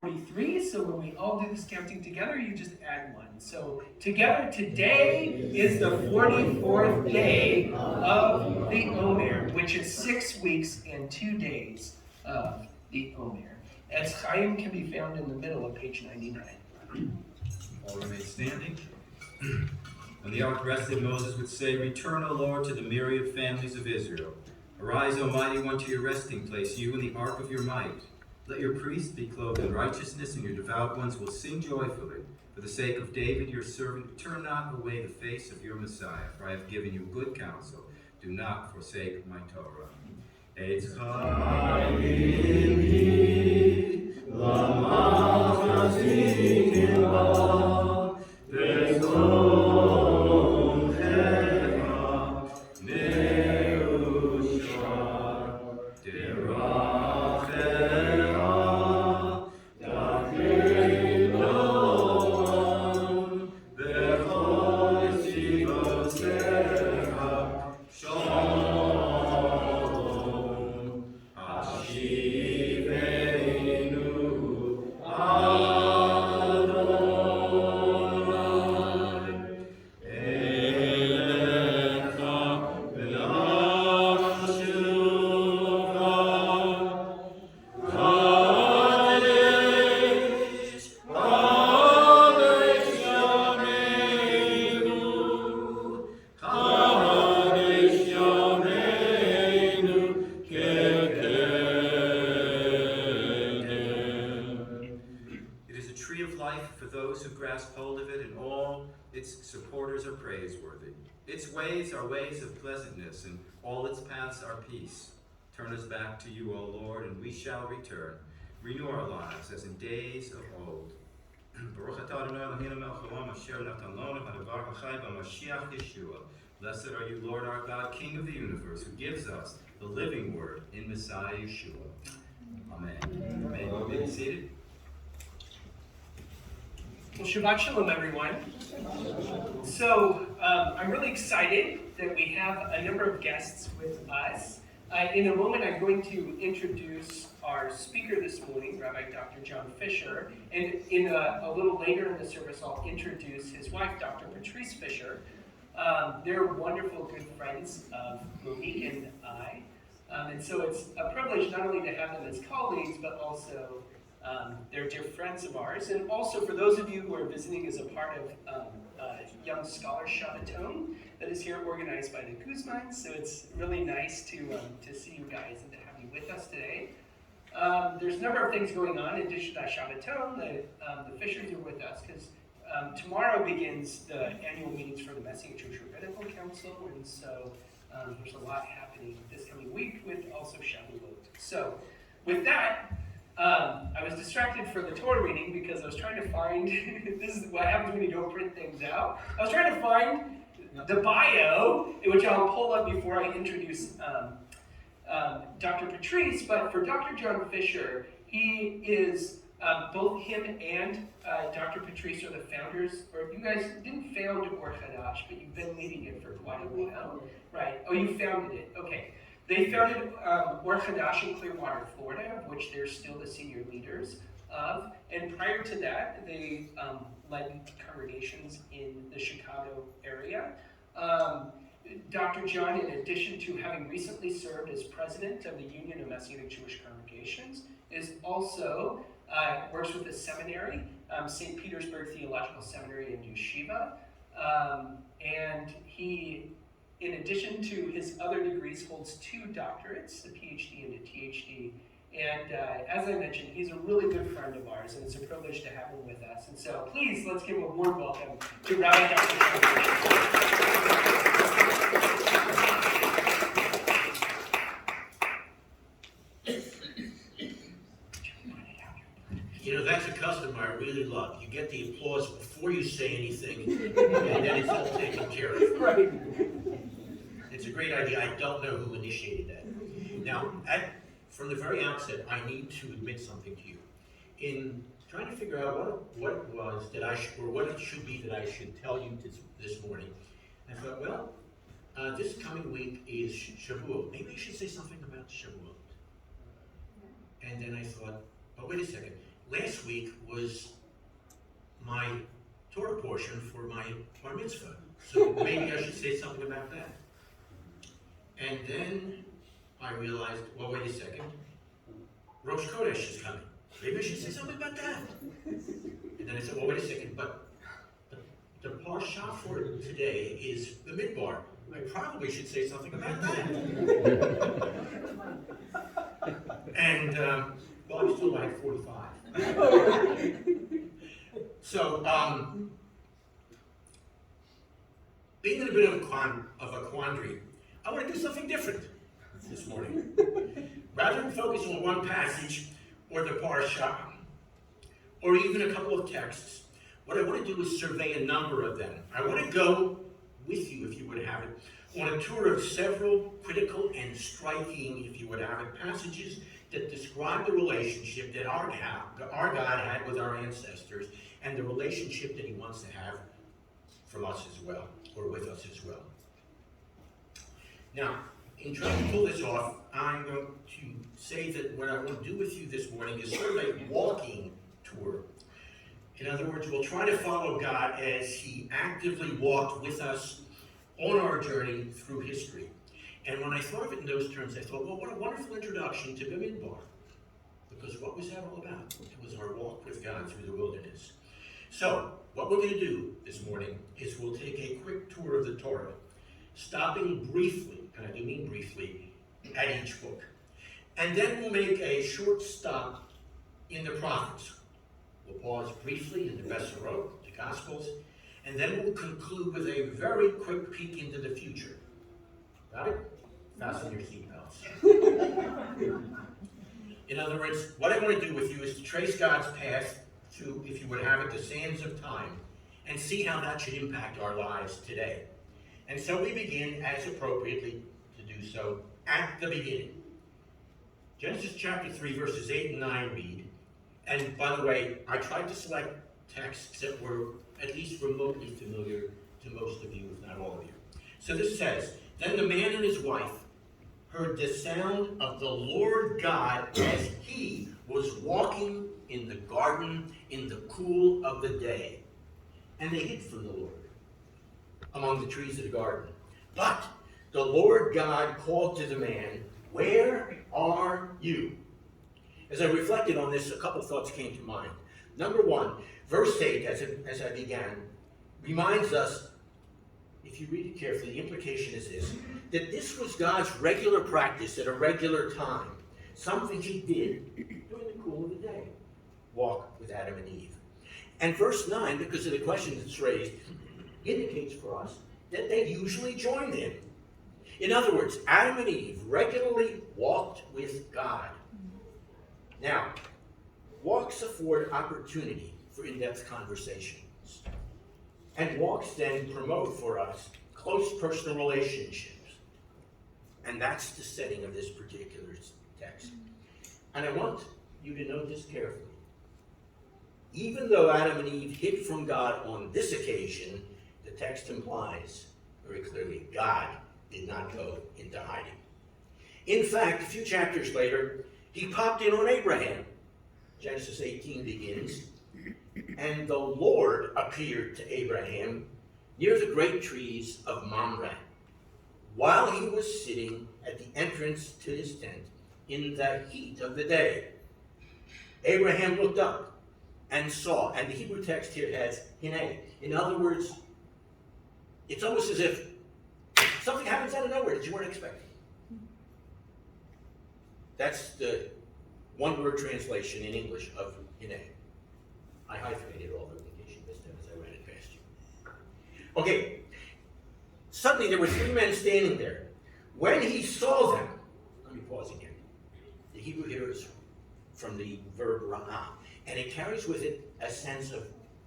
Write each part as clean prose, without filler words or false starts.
43, so when we all do this counting together, you just add 1. So together, today is the 44th day of the Omer, which is 6 weeks and 2 days of the Omer. As Chaim can be found in the middle of page 99. All remain standing. When the ark rested, Moses would say, "Return, O Lord, to the myriad families of Israel. Arise, O mighty one, to your resting place, you in the ark of your might. Let your priests be clothed in righteousness, and your devout ones will sing joyfully. For the sake of David, your servant, turn not away the face of your Messiah, for I have given you good counsel. Do not forsake my Torah." And all its paths are peace. Turn us back to you, O Lord, and we shall return. Renew our lives as in days of old. Blessed are you, Lord our God, King of the universe, who gives us the living word in Messiah Yeshua. Amen. Amen. You may be seated. Well, Shabbat Shalom, everyone. So, I'm really excited that we have a number of guests with us. In a moment, I'm going to introduce our speaker this morning, Rabbi Dr. John Fisher, and a little later in the service, I'll introduce his wife, Dr. Patrice Fisher. They're wonderful good friends of Monique and I, and so it's a privilege not only to have them as colleagues, but also they're dear friends of ours. And also for those of you who are visiting as a part of Young Scholar Shabbaton that is here organized by the Guzmans. So it's really nice to see you guys and to have you with us today. There's a number of things going on in addition to Shabbaton. The Fishers are with us because tomorrow begins the annual meetings for the Messianic Jewish Rabbinical Council. And so there's a lot happening this coming week with also Shavuot. So with that, I was distracted for the Torah reading because I was trying to find, this is what happens when you don't print things out. I was trying to find the bio, which I'll pull up before I introduce Dr. Patrice, but for Dr. John Fisher, he is, both him and Dr. Patrice are the founders, or you guys didn't found Or Chadash, but you've been leading it for quite a while. Right, oh, you founded it, okay. They founded Or Chadash in Clearwater, Florida, of which they're still the senior leaders of. And prior to that, they led congregations in the Chicago area. Dr. John, in addition to having recently served as president of the Union of Messianic Jewish Congregations, is also works with the seminary, St. Petersburg Theological Seminary and Yeshiva. And he, in addition to his other degrees, holds 2 doctorates, a PhD and a THD. And as I mentioned, he's a really good friend of ours, and it's a privilege to have him with us. And so please, let's give him a warm welcome to Rabbi Dr. You know, that's a custom I really love. You get the applause before you say anything, and then it's all taken care of. Right. It's a great idea. I don't know who initiated that. Now, from the very outset, I need to admit something to you. In trying to figure out what it was that or what it should be that I should tell you this morning, I thought, well, this coming week is Shavuot. Maybe I should say something about Shavuot. And then I thought, oh, wait a second. last week was my Torah portion for my bar mitzvah. So maybe I should say something about that. And then I realized, well, wait a second. Rosh Chodesh is coming. Maybe I should say something about that. And then I said, well, wait a second, but the parsha for today is B-mitbar. I probably should say something about that. And, well, I'm still like 45. So, being in a bit of a quandary, I want to do something different this morning. Rather than focus on one passage or the parsha, or even a couple of texts, what I want to do is survey a number of them. I want to go with you, if you would have it, on a tour of several critical and striking, if you would have it, passages that describe the relationship that our God had with our ancestors and the relationship that he wants to have from us as well, or with us as well. Now, in trying to pull this off, I'm going to say that what I want to do with you this morning is sort of a walking tour. In other words, we'll try to follow God as he actively walked with us on our journey through history. And when I thought of it in those terms, I thought, well, what a wonderful introduction to B-mitbar. Because what was that all about? It was our walk with God through the wilderness. So, what we're going to do this morning is we'll take a quick tour of the Torah, stopping briefly, and I do mean briefly, at each book. And then we'll make a short stop in the prophets. We'll pause briefly in the Besserot, the Gospels, and then we'll conclude with a very quick peek into the future. Got it? Fasten your seatbelts. In other words, what I want to do with you is to trace God's path through, if you would have it, the sands of time, and see how that should impact our lives today. And so we begin, as appropriately to do so, at the beginning. Genesis chapter 3, verses 8 and 9 read, and by the way, I tried to select texts that were at least remotely familiar to most of you, if not all of you. So this says, then the man and his wife heard the sound of the Lord God as he was walking in the garden in the cool of the day. And they hid from the Lord among the trees of the garden. But the Lord God called to the man, where are you? As I reflected on this, a couple thoughts came to mind. Number one, verse 8, as I began, reminds us, if you read it carefully, the implication is this, that this was God's regular practice at a regular time, something he did during the cool of the day, walk with Adam and Eve. And verse 9, because of the question that's raised, indicates for us that they usually joined in. In other words, Adam and Eve regularly walked with God. Now, walks afford opportunity for in-depth conversations. And walks then promote for us close personal relationships. And that's the setting of this particular text. And I want you to note this carefully. Even though Adam and Eve hid from God on this occasion, the text implies very clearly God did not go into hiding. In fact, a few chapters later, he popped in on Abraham. Genesis 18 begins, and the Lord appeared to Abraham near the great trees of Mamre, while he was sitting at the entrance to his tent in the heat of the day. Abraham looked up and saw, and the Hebrew text here has hine. In other words, it's almost as if something happens out of nowhere that you weren't expecting. That's the one-word translation in English of hine. I hyphenated all of it in case you missed it as I ran it past you. Okay. Suddenly there were three men standing there. When he saw them, let me pause again. The Hebrew here is from the verb ra'ah, and it carries with it a sense of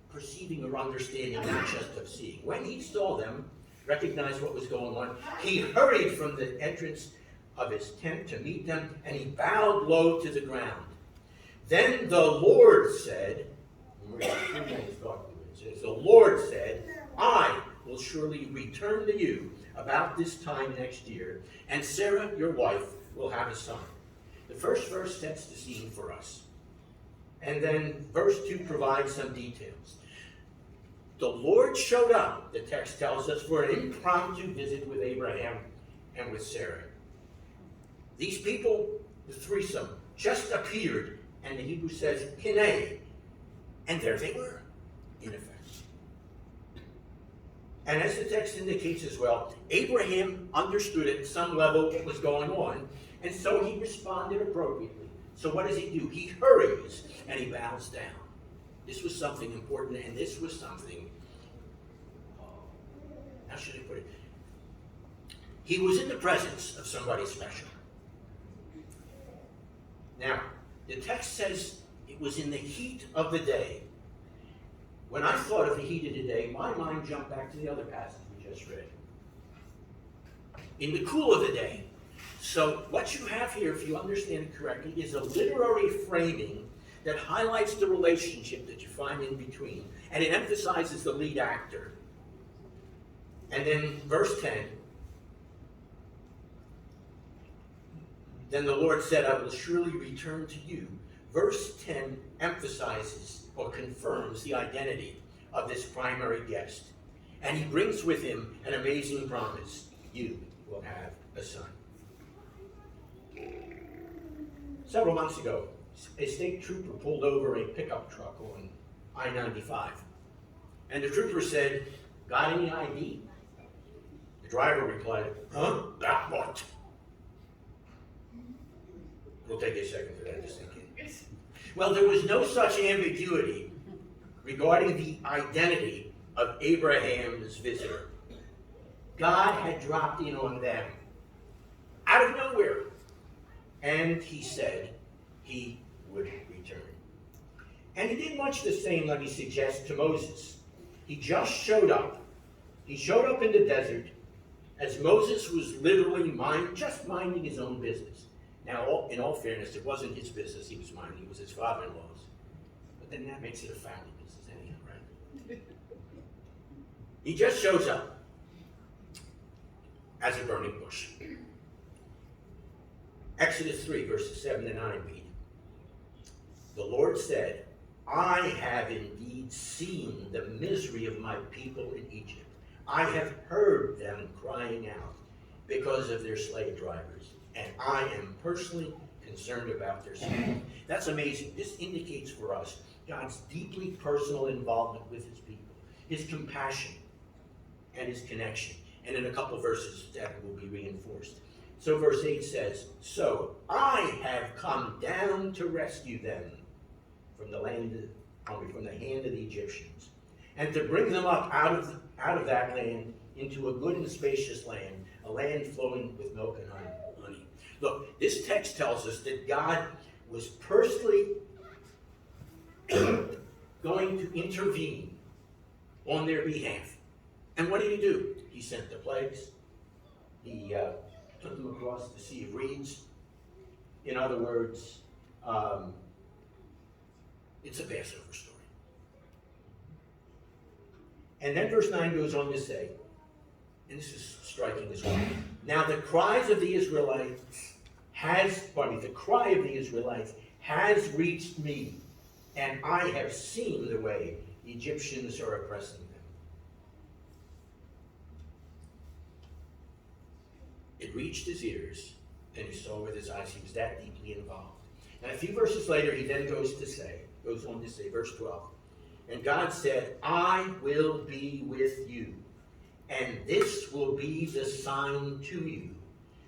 perceiving or understanding, not just of seeing. When he saw them, recognized what was going on, he hurried from the entrance of his tent to meet them, and he bowed low to the ground. Then the Lord said, the Lord said, I will surely return to you about this time next year, and Sarah, your wife, will have a son. The first verse sets the scene for us. And then verse 2 provides some details. The Lord showed up, the text tells us, for an impromptu visit with Abraham and with Sarah. These people, the threesome, just appeared, and the Hebrew says, Hinei, and there they were, in effect. And as the text indicates as well, Abraham understood at some level what was going on, and so he responded appropriately. So what does he do? He hurries, and he bows down. This was something important, and this was something, how should I put it? He was in the presence of somebody special. Now, the text says it was in the heat of the day. When I thought of the heat of the day, my mind jumped back to the other passage we just read. In the cool of the day. So what you have here, if you understand it correctly, is a literary framing that highlights the relationship that you find in between. And it emphasizes the lead actor. And then verse 10, then the Lord said, I will surely return to you. Verse 10 emphasizes or confirms the identity of this primary guest. And he brings with him an amazing promise. You will have a son. Several months ago, a state trooper pulled over a pickup truck on I-95. And the trooper said, got any ID? The driver replied, huh? That what? We'll take a second for that to sink in. Well, there was no such ambiguity regarding the identity of Abraham's visitor. God had dropped in on them out of nowhere. And he said he would return. And he did much the same, let me suggest, to Moses. He just showed up. He showed up in the desert as Moses was literally just minding his own business. Now, in all fairness, it wasn't his business he was minding, it was his father-in-law's. But then that makes it a family business anyhow, right? He just shows up as a burning bush. Exodus 3, verses 7 to 9 read, the Lord said, I have indeed seen the misery of my people in Egypt. I have heard them crying out because of their slave drivers, and I am personally concerned about their safety. That's amazing. This indicates for us God's deeply personal involvement with his people, his compassion, and his connection. And in a couple verses, that will be reinforced. So verse 8 says, so I have come down to rescue them from the hand of the Egyptians, and to bring them up out of that land into a good and spacious land, a land flowing with milk and honey. Look, this text tells us that God was personally going to intervene on their behalf. And what did he do? He sent the plagues. He took them across the Sea of Reeds. In other words, it's a Passover story. And then verse 9 goes on to say, and this is striking as well, now the cry of the Israelites has reached me, and I have seen the way the Egyptians are oppressing them. It reached his ears, and he saw with his eyes. He was that deeply involved. And a few verses later, he then goes on to say, verse 12, and God said, I will be with you, and this will be the sign to you,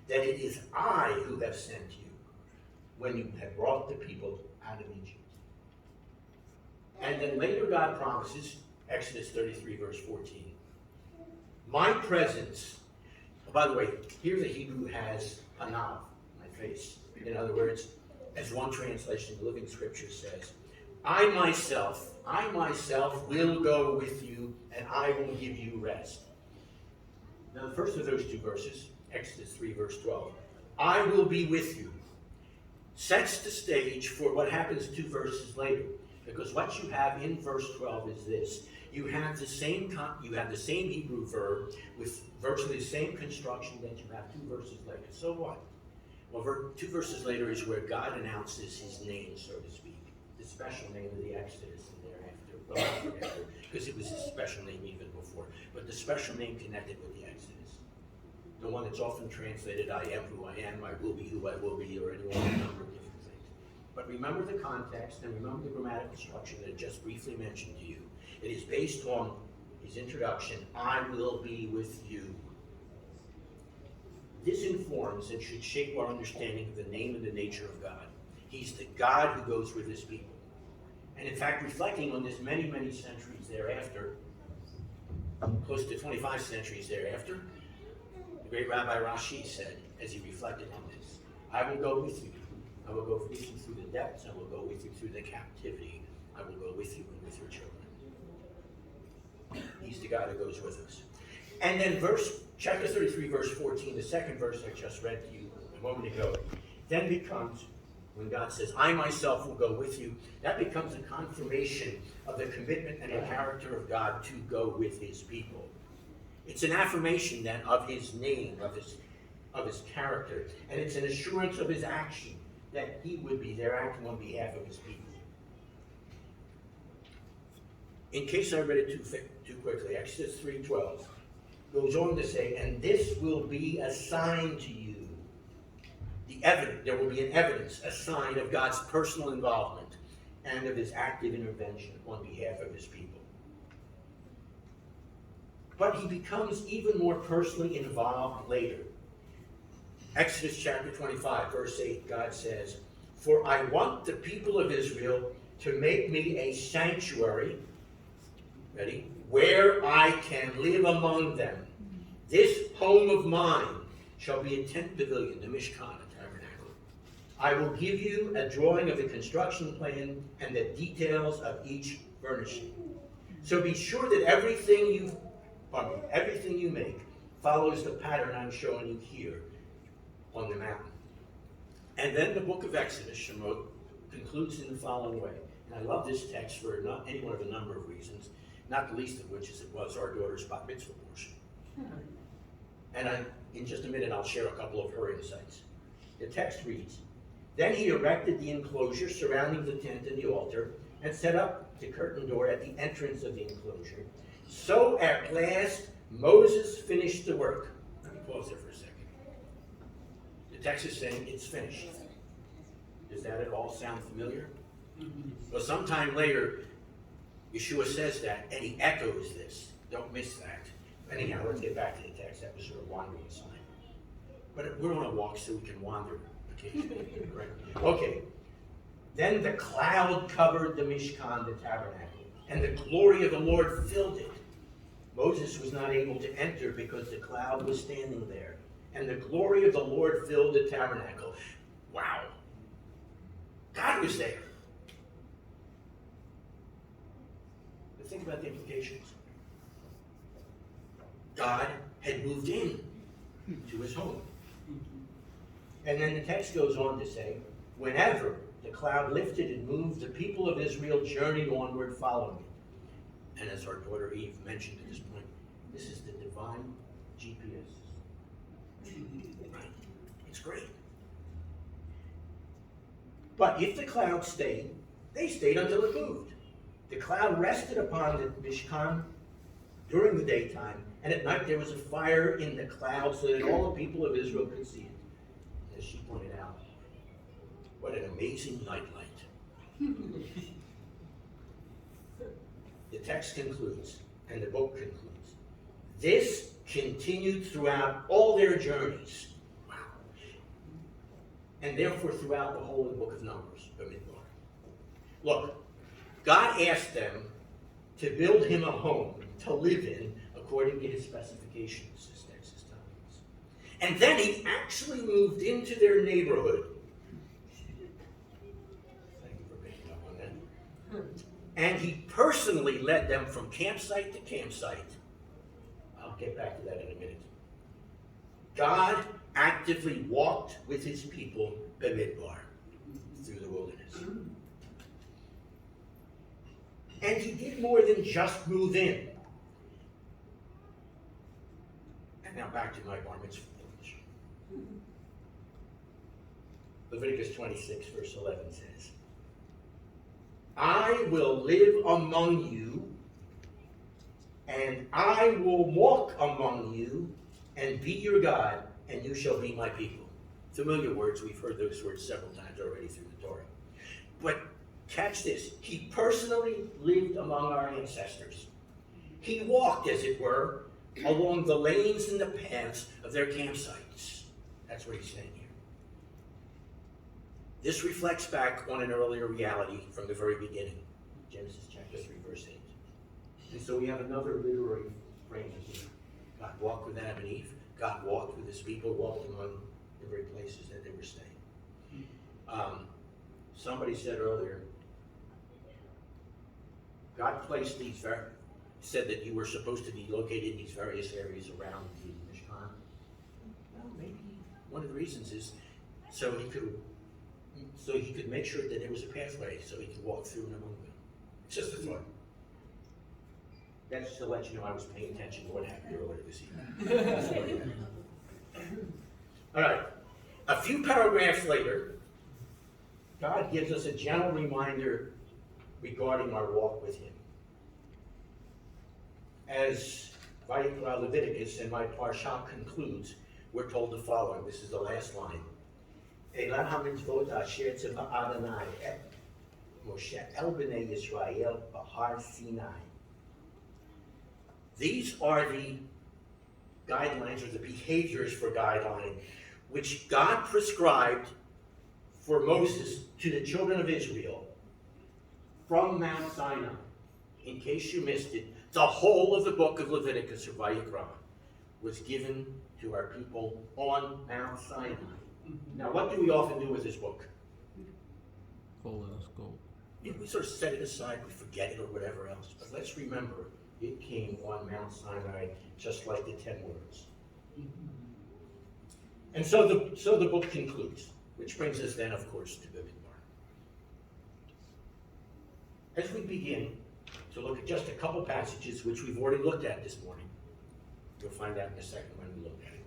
that it is I who have sent you, when you have brought the people out of Egypt. And then later God promises, Exodus 33, verse 14, my presence. By the way, here the Hebrew has panav, my face. In other words, as one translation of the Living Scripture says, I myself will go with you, and I will give you rest. Now the first of those two verses, Exodus 3, verse 12, I will be with you, sets the stage for what happens 2 verses later. Because what you have in verse 12 is this. You have the same Hebrew verb with virtually the same construction that you have 2 verses later. So what? Well, 2 verses later is where God announces his name, so to speak. This special name of the Exodus and thereafter, well, not after, because it was a special name even before, but the special name connected with the Exodus. The one that's often translated, I am who I am, I will be who I will be, or any one of a number of different things. But remember the context and remember the grammatical structure that I just briefly mentioned to you. It is based on his introduction, I will be with you. This informs and should shape our understanding of the name and the nature of God. He's the God who goes with his people. And in fact, reflecting on this many, many centuries thereafter, close to 25 centuries thereafter, the great Rabbi Rashi said, as he reflected on this, I will go with you. I will go with you through the depths. I will go with you through the captivity. I will go with you and with your children. He's the God who goes with us. And then chapter 33, verse 14, the second verse I just read to you a moment ago, then becomes, when God says, I myself will go with you, that becomes a confirmation of the commitment and the character of God to go with his people. It's an affirmation then of his name, of his character, and it's an assurance of his action, that he would be there acting on behalf of his people. In case I read it too quickly, Exodus 3:12 goes on to say, and this will be a sign to you. There will be an evidence, a sign of God's personal involvement and of his active intervention on behalf of his people. But he becomes even more personally involved later. Exodus chapter 25, verse 8, God says, for I want the people of Israel to make me a sanctuary, ready, where I can live among them. This home of mine shall be a tent pavilion, the Mishkan, a tabernacle. I will give you a drawing of the construction plan and the details of each furnishing. So be sure that everything you make follows the pattern I'm showing you here on the mountain. And then the book of Exodus, Shemot, concludes in the following way. And I love this text for not any one of a number of reasons, not the least of which is it was our daughter's bat mitzvah portion. And in just a minute, I'll share a couple of her insights. The text reads, then he erected the enclosure surrounding the tent and the altar and set up the curtain door at the entrance of the enclosure. So at last, Moses finished the work. Let me pause there for a second. The text is saying it's finished. Does that at all sound familiar? Well, sometime later, Yeshua says that, and he echoes this. Don't miss that. Anyhow, let's get back to the text. That was sort of wandering aside. But we're on a walk, so we can wander occasionally. Right? Okay. Then the cloud covered the Mishkan, the tabernacle, and the glory of the Lord filled it. Moses was not able to enter because the cloud was standing there. And the glory of the Lord filled the tabernacle. Wow. God was there. But think about the implications. God had moved in to his home. And then the text goes on to say, whenever the cloud lifted and moved, the people of Israel journeyed onward following it. And as our daughter Eve mentioned at this point, this is the divine GPS. Right? It's great. But if the cloud stayed, they stayed until it moved. The cloud rested upon the Mishkan during the daytime, and at night there was a fire in the cloud so that all the people of Israel could see it. And as she pointed out, what an amazing nightlight. The text concludes, and the book concludes. This continued throughout all their journeys. Wow. And therefore throughout the whole of the book of Numbers, B-mitbar. Look, God asked them to build him a home to live in according to his specifications, this text is telling us. And then he actually moved into their neighborhood. Thank you for picking up on that. And he personally led them from campsite to campsite. I'll get back to that in a minute. God actively walked with his people, B-mitbar, through the wilderness. And he did more than just move in. And now back to my bar mitzvah portion. Leviticus 26, verse 11 says, I will live among you, and I will walk among you, and be your God, and you shall be my people. Familiar words, we've heard those words several times already through the Torah. But catch this, he personally lived among our ancestors. He walked, as it were, along the lanes and the paths of their campsites. That's what he's saying here. This reflects back on an earlier reality from the very beginning. Genesis chapter 3, verse 8. And so we have another literary frame here. God walked with Adam and Eve. God walked with his people, walked among the very places that they were staying. Somebody said earlier, God placed these said that you were supposed to be located in these various areas around the Mishkan. Well, maybe one of the reasons is so he could make sure that there was a pathway so he could walk through and among them. It's just a thought. That's to let you know I was paying attention to what happened earlier this evening. All right. A few paragraphs later, God gives us a gentle reminder regarding our walk with him. As Vayikra Leviticus and my Parsha concludes, we're told the following. This is the last line. Elah hamitzvot asher tzeva Adonai et Moshe el bnei Yisrael b'har Sinai. These are the guidelines or the behaviors for guideline which God prescribed for Moses to the children of Israel from Mount Sinai. In case you missed it, the whole of the book of Leviticus or Vayikra was given to our people on Mount Sinai. Now, what do we often do with this book? Full of gold. Yeah, we sort of set it aside, we forget it or whatever else. But let's remember, it came on Mount Sinai just like the 10 words. And so the book concludes, which brings us then, of course, to B-mitbar. As we begin to look at just a couple passages which we've already looked at this morning, you'll find out in a second when we look at it.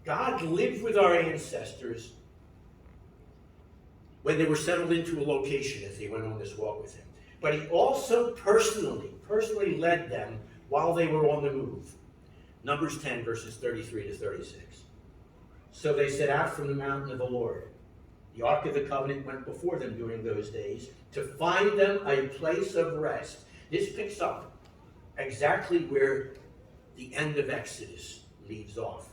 God lived with our ancestors when they were settled into a location as they went on this walk with him. But he also personally led them while they were on the move. Numbers 10, verses 33 to 36. So they set out from the mountain of the Lord. The Ark of the Covenant went before them during those days to find them a place of rest. This picks up exactly where the end of Exodus leaves off.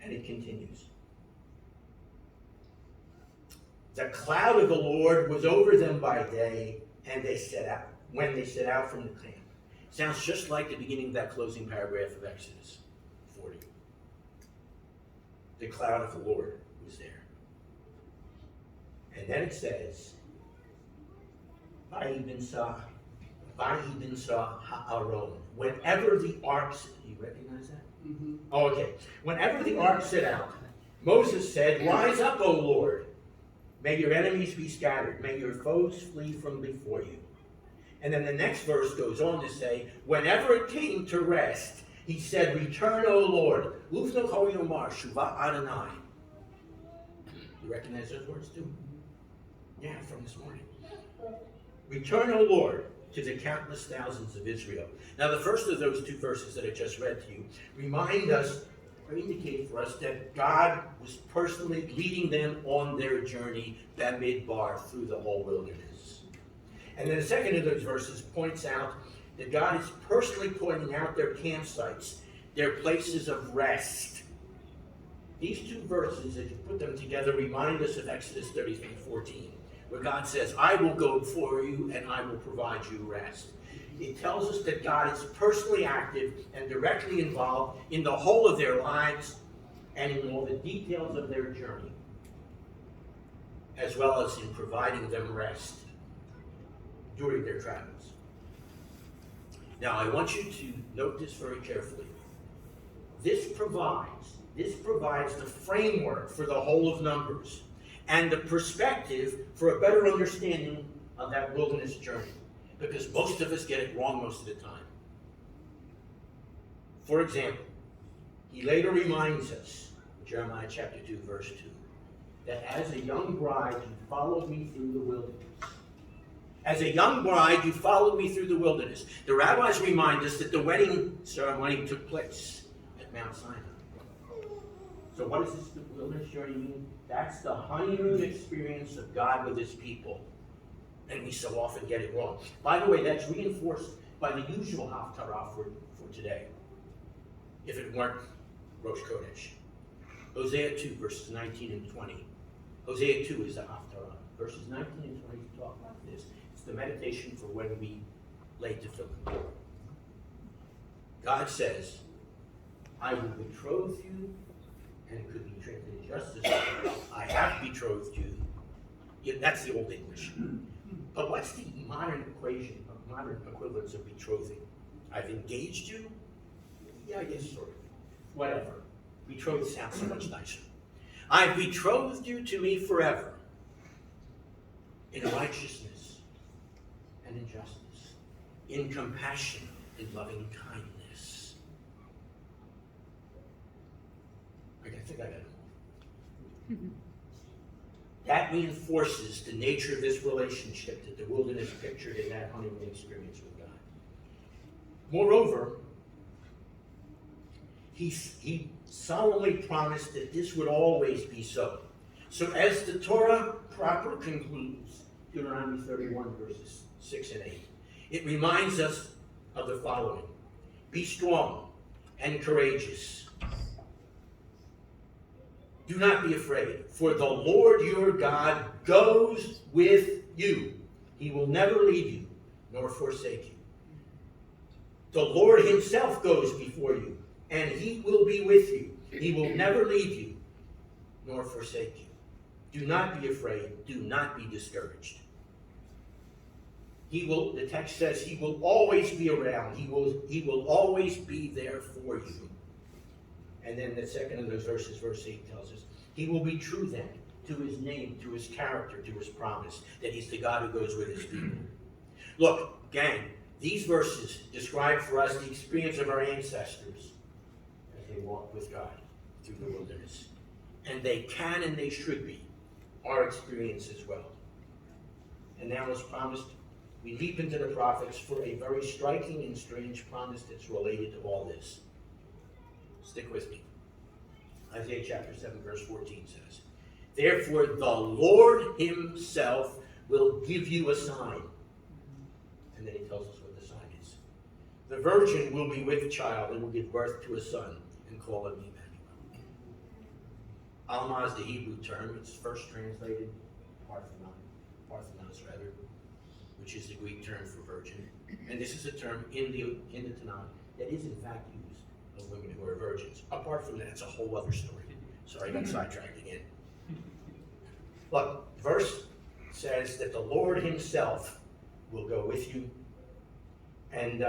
And it continues. The cloud of the Lord was over them by day, and they set out from the camp. Sounds just like the beginning of that closing paragraph of Exodus 40. The cloud of the Lord was there. And then it says, Vayibinsa ha'aron. Whenever the ark, you recognize that? Mm-hmm. Oh, okay. Whenever the ark set out, Moses said, Rise up, O Lord. May your enemies be scattered. May your foes flee from before you. And then the next verse goes on to say, whenever it came to rest, he said, Return, O Lord. Ufno ho yomar, Shuva Adonai. You recognize those words too? Yeah, from this morning. Return, O Lord, to the countless thousands of Israel. Now, the first of those two verses that I just read to you remind us, or indicate for us, that God was personally leading them on their journey, B-mitbar, through the whole wilderness. And then the second of those verses points out that God is personally pointing out their campsites, their places of rest. These two verses, as you put them together, remind us of Exodus 33:14, where God says, I will go before you and I will provide you rest. It tells us that God is personally active and directly involved in the whole of their lives and in all the details of their journey, as well as in providing them rest during their travels. Now, I want you to note this very carefully. This provides the framework for the whole of Numbers and the perspective for a better understanding of that wilderness journey, because most of us get it wrong most of the time. For example, he later reminds us, Jeremiah chapter 2, verse 2, that as a young bride you followed me through the wilderness. As a young bride, you followed me through the wilderness. The rabbis remind us that the wedding ceremony took place at Mount Sinai. So what does this wilderness journey mean? That's the honeymoon experience of God with his people. And we so often get it wrong. By the way, that's reinforced by the usual Haftarah for today, if it weren't Rosh Chodesh. Hosea 2, verses 19 and 20. Hosea 2 is the Haftarah. Verses 19 and 20 talk about this. It's the meditation for when we lay to Kippur. God says, I will betroth you, and it could be translated just as I have betrothed you. Yeah, that's the Old English. But what's the modern equivalence of betrothing? I've engaged you? Yeah, I guess sort of. Whatever. Betrothed sounds so much nicer. I've betrothed you to me forever, in righteousness and in justice, in compassion and loving kindness. I think I got it all. That reinforces the nature of this relationship that the wilderness pictured in that honeymoon experience with God. Moreover, he solemnly promised that this would always be so. So as the Torah proper concludes, Deuteronomy 31, verses 6 and 8, it reminds us of the following. Be strong and courageous. Do not be afraid, for the Lord your God goes with you. He will never leave you nor forsake you. The Lord himself goes before you, and he will be with you. He will never leave you nor forsake you. Do not be afraid. Do not be discouraged. The text says he will always be around. He will always be there for you. And then the second of those verses, verse 8, tells us, he will be true then to his name, to his character, to his promise, that he's the God who goes with his people. Look, gang, these verses describe for us the experience of our ancestors as they walked with God through the wilderness. And they can and they should be our experience as well. And now, as promised, we leap into the prophets for a very striking and strange promise that's related to all this. Stick with me. Isaiah chapter 7, verse 14 says, therefore the Lord himself will give you a sign. And then he tells us what the sign is. The virgin will be with child and will give birth to a son and call him Emmanuel. Alma is the Hebrew term. It's first translated Parthenos, which is the Greek term for virgin. And this is a term in the Tanakh that is in fact used of women who are virgins. Apart from that, it's a whole other story. Sorry, I got sidetracked again. Look, verse says that the Lord himself will go with you, and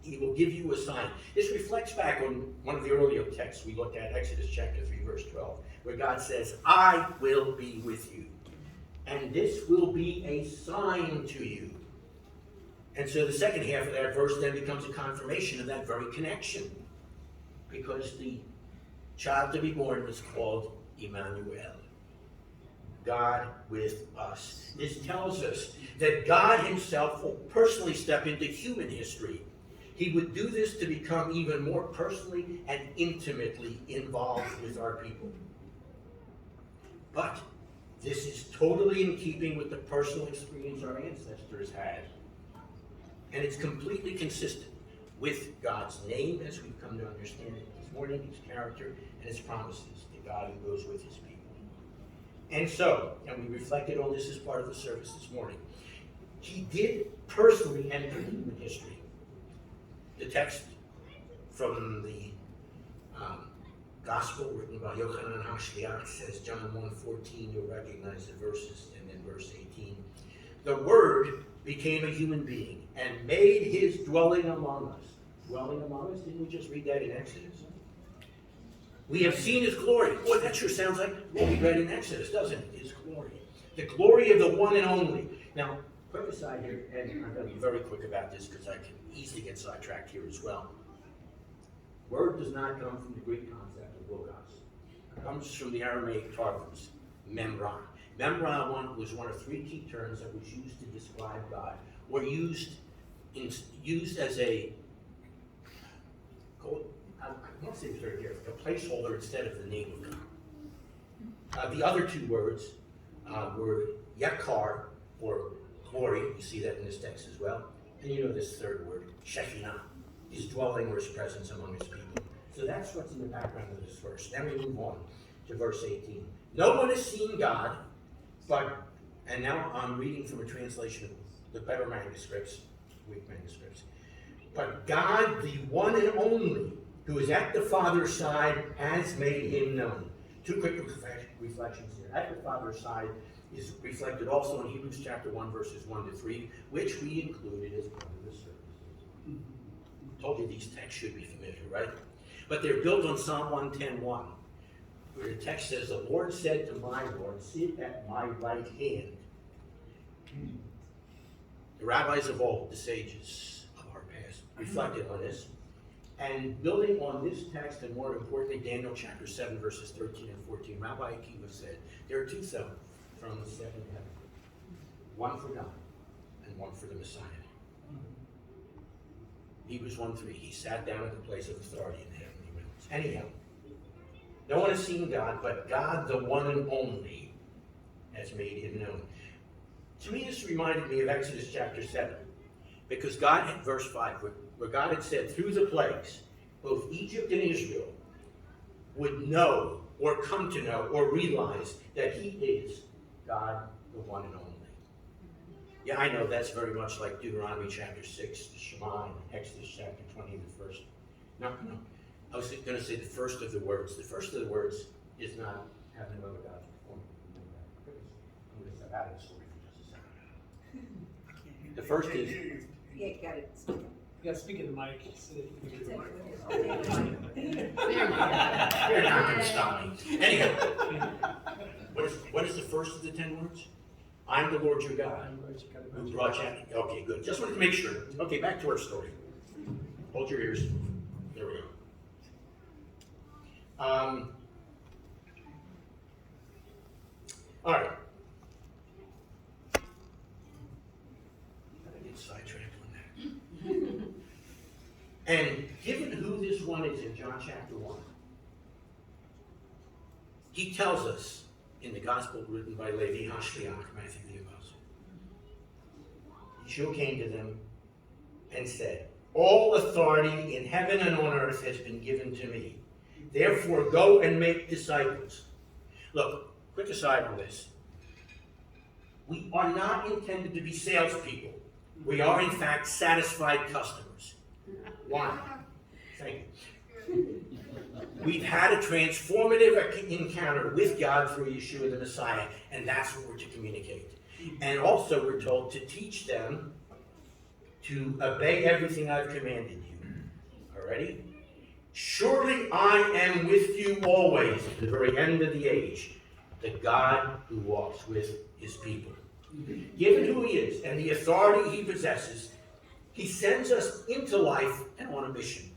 he will give you a sign. This reflects back on one of the earlier texts we looked at, Exodus chapter 3, verse 12, where God says, I will be with you, and this will be a sign to you. And so the second half of that verse then becomes a confirmation of that very connection, because the child to be born was called Emmanuel, God with us. This tells us that God himself will personally step into human history. He would do this to become even more personally and intimately involved with our people. But this is totally in keeping with the personal experience our ancestors had. And it's completely consistent with God's name, as we've come to understand it this morning, his character, and his promises, the God who goes with his people. And so, and we reflected on this as part of the service this morning, he did personally enter human history. The text from the Gospel written by Yochanan HaShliach says, John 1:14, you'll recognize the verses, and then verse 18. The Word became a human being and made his dwelling among us. Dwelling among us? Didn't we just read that in Exodus? We have seen his glory. Boy, that sure sounds like what we read in Exodus, doesn't it? His glory. The glory of the one and only. Now, quick aside here, and I'm going to be very quick about this because I can easily get sidetracked here as well. Word does not come from the Greek concept of logos. comes from the Aramaic Targums, memra. Memra was one of three key terms that was used to describe God, or used as a, I won't say it's very different, a placeholder instead of the name of God. The other two words were yakar, or glory. You see that in this text as well. And you know this third word, Shekinah, his dwelling or his presence among his people. So that's what's in the background of this verse. Then we move on to verse 18. No one has seen God, but, and now I'm reading from a translation of the better manuscripts, weak manuscripts. But God, the one and only, who is at the Father's side, has made him known. Two quick reflections here. At the Father's side is reflected also in Hebrews chapter 1, verses 1 to 3, which we included as part of the service. Told you these texts should be familiar, right? But they're built on Psalm 110:1, where the text says, the Lord said to my Lord, sit at my right hand. The rabbis of old, the sages of our past, reflected on this. And building on this text, and more importantly, Daniel chapter 7, verses 13 and 14, Rabbi Akiva said, there are two thrones set in heaven, one for God and one for the Messiah. Hebrews 1:3, he sat down at the place of authority in the heavenly realms. Anyhow, no one has seen God, but God, the one and only, has made him known. To me, this reminded me of Exodus chapter 7, because God, in verse 5, where God had said, through the plagues, both Egypt and Israel would know, or come to know, or realize that he is God, the one and only. Yeah, I know that's very much like Deuteronomy chapter 6, the Shema, and Exodus chapter 20, the first. No. I was going to say the first of the words. The first of the words is not have no other gods before me. I'm going to step out of the story for just a second. The first is. Yeah, you got it. You got to speak in the mic so that you can get the mic. You're not going to stop me. Anyhow, what is the first of the 10 words? I'm the Lord your God who brought you out. Okay, good. Just wanted to make sure. Okay, back to our story. Hold your ears. There we go. All right. I get sidetracked on that. And given who this one is in John chapter 1, he tells us in the gospel written by Levi HaShliach, Matthew the Apostle, Yeshua came to them and said, all authority in heaven and on earth has been given to me. Therefore, go and make disciples. Look, quick aside on this. We are not intended to be salespeople. We are, in fact, satisfied customers. Why? Thank you. We've had a transformative encounter with God through Yeshua the Messiah, and that's what we're to communicate. And also, we're told to teach them to obey everything I've commanded you. Alrighty? Surely I am with you always to the very end of the age, the God who walks with his people. Given who he is and the authority he possesses, he sends us into life and on a mission.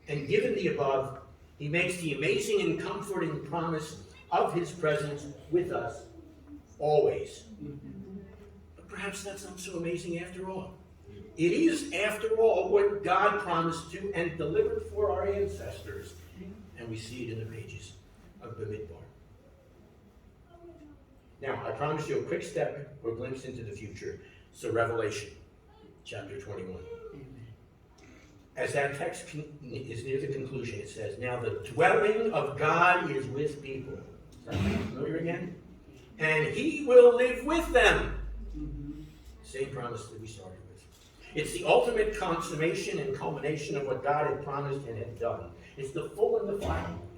And given the above, he makes the amazing and comforting promise of his presence with us always. But perhaps that's not so amazing after all. It is, after all, what God promised to and delivered for our ancestors. And we see it in the pages of B-mitbar. Now, I promised you a quick step or glimpse into the future. So Revelation, chapter 21. As that text is near the conclusion, it says, now the dwelling of God is with people. Is that familiar again? And he will live with them. Same promise that we started with. It's the ultimate consummation and culmination of what God had promised and had done. It's the full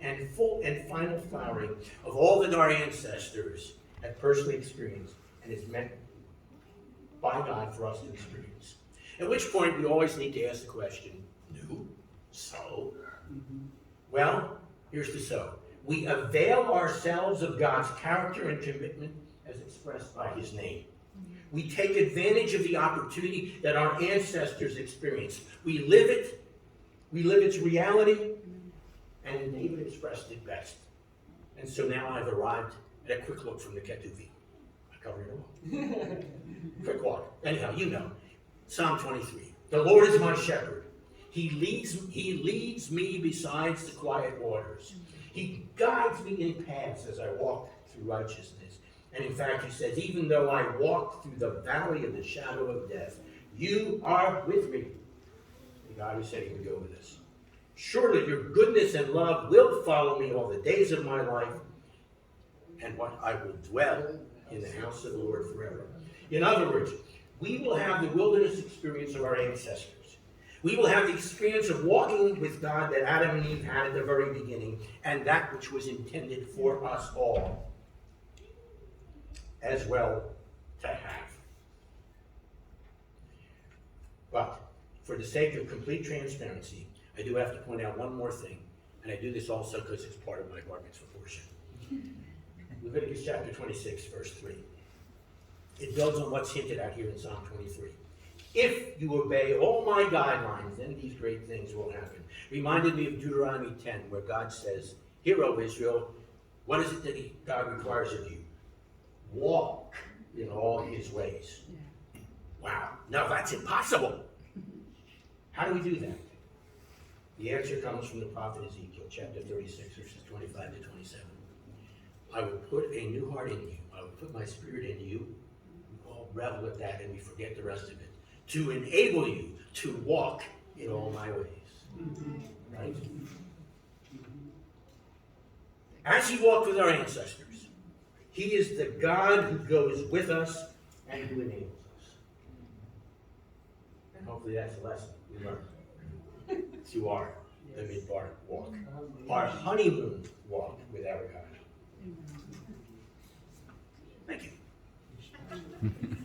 and final flowering of all that our ancestors had personally experienced and is meant by God for us to experience. At which point we always need to ask the question, no, so? Well, here's the so. We avail ourselves of God's character and commitment as expressed by his name. We take advantage of the opportunity that our ancestors experienced. We live it, we live its reality, and David expressed it best. And so now I've arrived at a quick look from the Ketuvim. I covered it all. Quick walk. Anyhow, you know. Psalm 23. The Lord is my shepherd. He leads me beside the quiet waters. He guides me in paths as I walk through righteousness. And in fact, he says, even though I walk through the valley of the shadow of death, you are with me. The God who said he would go with us. Surely your goodness and love will follow me all the days of my life, and what I will dwell in the house of the Lord forever. In other words, we will have the wilderness experience of our ancestors. We will have the experience of walking with God that Adam and Eve had at the very beginning, and that which was intended for us all as well to have. But for the sake of complete transparency, I do have to point out one more thing, and I do this also because it's part of my bar mitzvah portion. Leviticus chapter 26, verse 3. It builds on what's hinted at here in Psalm 23. If you obey all my guidelines, then these great things will happen. Reminded me of Deuteronomy 10, where God says, Hear, O Israel, what is it that God requires of you? Walk in all his ways. Wow, now that's impossible. How do we do that? The answer comes from the prophet Ezekiel, chapter 36, verses 25 to 27. I will put a new heart in you. I will put my spirit in you. We all revel at that and we forget the rest of it. To enable you to walk in all my ways. Right? As he walked with our ancestors, he is the God who goes with us and who enables us. And hopefully that's a lesson we learn through our B-mitbar walk. Our honeymoon walk with our God. Thank you.